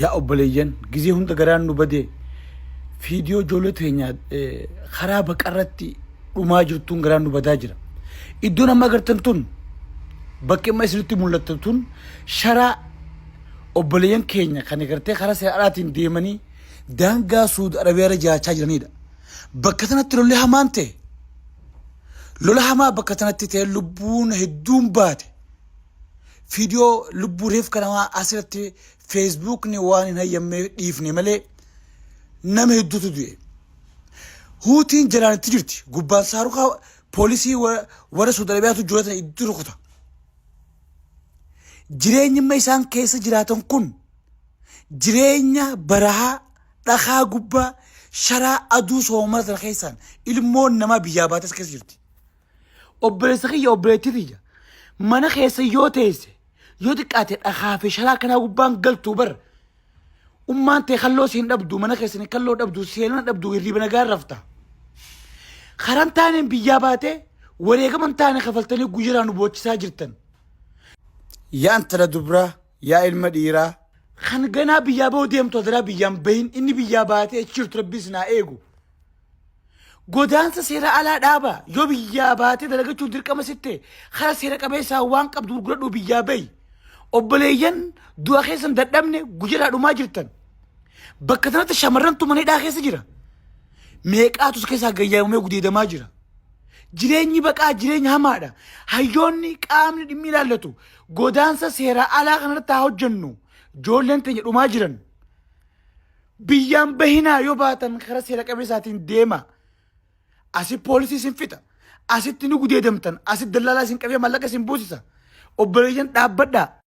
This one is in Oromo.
يا أبليين جزيهم تقران نبدي فيديو جولت هنا خرابك أردتي وما جرتون قران نبداجر إدونا ما قرتنتون بكي ما يسلتي مولتتون شرا أبليين كينيا خاني قرتي خلاص أراتين ديماني دانقا سود عربية رجاء تاجرنيدا بكتنا تلو لها مانتي لولا ما بكتنا تتي لبون هدوم باتي فيديو لبو ريف كنا أسرتي فيسبوك ني واني هاي يمي ديفني ملي نم هدو تدوي هو تين جران تجرتي قبان ساروخا بوليسي ورسو دربياتو جولتنا إدو رخطا جرين يما يسان كيس جراتن كن جرين براها دخا قبا شرا أدو سومرت الخيسان إلمون نما بياباتس كيس جرتي أبرزخي أبرتيجا mana keessa yoo teesse yoo xiqqaate dhagaa fi sharaa kana gubbaan galtuu bar ummaan ta'e kalloo siin dhabdu mana keessanii kalloo dhabdu seenaa dhabdu hirriba nagaa rafta karan taaneen biyyaa baate wareegaman taane kafaltanii guyyiraan nu boochisaa jirtan yaa intala dubraa yaa ilma dhiiraa kan ganaa biyyaa ba'uu deemtu adaraa biyyaan bahin inni biyyaa baatee jirtu rabbis naa eegu godaansa seera alaa dhaaba yoo biyyaa baatee dalagachuun dirqama sitte karaa seera qabeessaa waan qabdu gurguradhu biyyaa bahi obboleeyyan du'a keessan dadhabne guyyaa dhumaa jirtan bakka sanatti shamarran tumanidhaa keessa jira meeqaatus keessaa gayyaamamee gudeedamaa jira jireenyi baqaa jireenya hamaadha hayyoonni qaamni dhimmi ilaallatu godaansa seera alaa kanarratti haa hojjennu ijoolleen teenya dhumaa jiran biyyaan bahinaa yoo baatan karaa seera qabeessaatiin deema أسي بوليسي سنفتا أسي تنو قدي دمتن أسي دلالة سنكفيا ملقا سنبوسيسا وبريجن تابدا